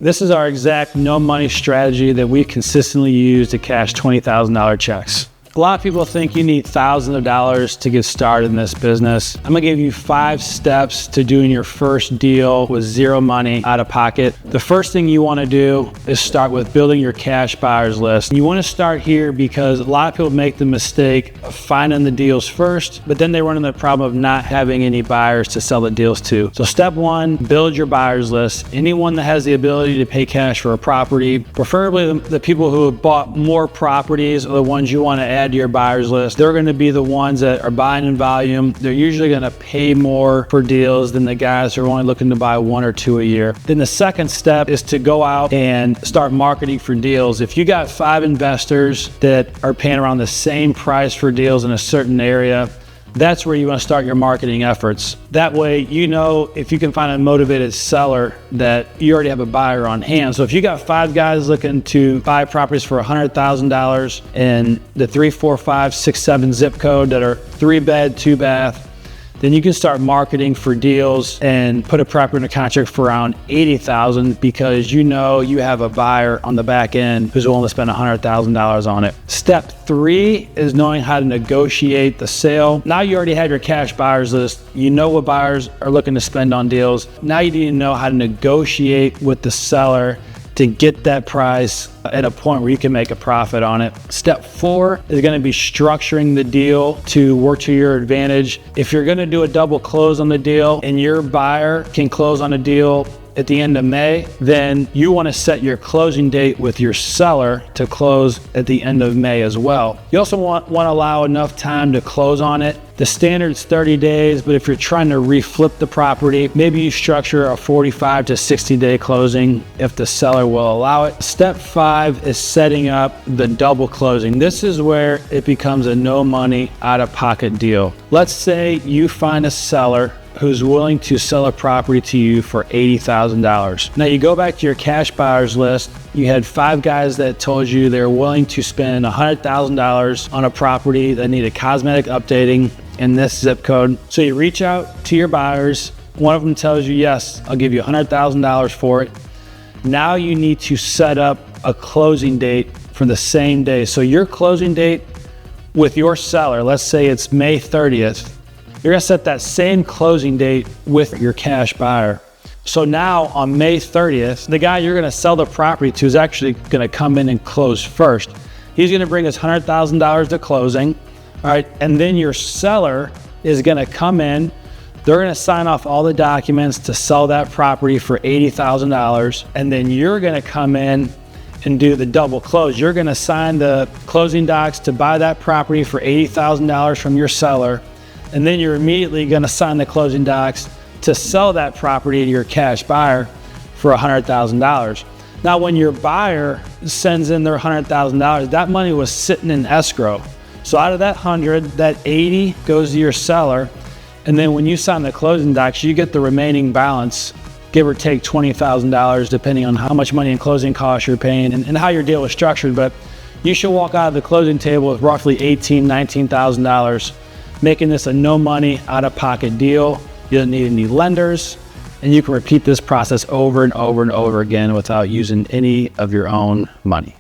This is our exact no money strategy that we consistently use to cash $20,000 checks. A lot of people think you need thousands of dollars to get started in this business. I'm gonna give you 5 steps to doing your first deal with zero money out of pocket. The first thing you wanna do is start with building your cash buyers list. You wanna start here because a lot of people make the mistake of finding the deals first, but then they run into the problem of not having any buyers to sell the deals to. So step 1, build your buyers list. Anyone that has the ability to pay cash for a property, preferably the people who have bought more properties are the ones you wanna add to your buyers list. They're going to be the ones that are buying in volume. They're usually going to pay more for deals than the guys who are only looking to buy 1 or 2 a year. Then the second step is to go out and start marketing for deals. If you got 5 investors that are paying around the same price for deals in a certain area, that's where you want to start your marketing efforts. That way, you know, if you can find a motivated seller that you already have a buyer on hand. So if you got 5 guys looking to buy properties for $100,000 in the 3, 4, 5, 6, 7 zip code that are 3-bed, 2-bath, then you can start marketing for deals and put a property in a contract for around $80,000 because you know you have a buyer on the back end who's willing to spend $100,000 on it. Step 3 is knowing how to negotiate the sale. Now you already have your cash buyers list. You know what buyers are looking to spend on deals. Now you need to know how to negotiate with the seller to get that price at a point where you can make a profit on it. Step 4 is gonna be structuring the deal to work to your advantage. If you're gonna do a double close on the deal and your buyer can close on a deal at the end of May, then you wanna set your closing date with your seller to close at the end of May as well. You also want to allow enough time to close on it. The standard's 30 days, but if you're trying to reflip the property, maybe you structure a 45 to 60 day closing if the seller will allow it. Step 5 is setting up the double closing. This is where it becomes a no money out of pocket deal. Let's say you find a seller who's willing to sell a property to you for $80,000. Now you go back to your cash buyers list, you had 5 guys that told you they're willing to spend $100,000 on a property that needed cosmetic updating in this zip code. So you reach out to your buyers, one of them tells you, yes, I'll give you $100,000 for it. Now you need to set up a closing date for the same day. So your closing date with your seller, let's say it's May 30th, you're gonna set that same closing date with your cash buyer. So now on May 30th, the guy you're gonna sell the property to is actually gonna come in and close first. He's gonna bring us $100,000 to closing, all right? And then your seller is gonna come in, they're gonna sign off all the documents to sell that property for $80,000. And then you're gonna come in and do the double close. You're gonna sign the closing docs to buy that property for $80,000 from your seller. And then you're immediately gonna sign the closing docs to sell that property to your cash buyer for $100,000. Now, when your buyer sends in their $100,000, that money was sitting in escrow. So out of that 100, that 80 goes to your seller. And then when you sign the closing docs, you get the remaining balance, give or take $20,000, depending on how much money in closing costs you're paying and how your deal is structured. But you should walk out of the closing table with roughly $18,000, $19,000, making this a no money out of pocket deal. You don't need any lenders, and you can repeat this process over and over and over again without using any of your own money.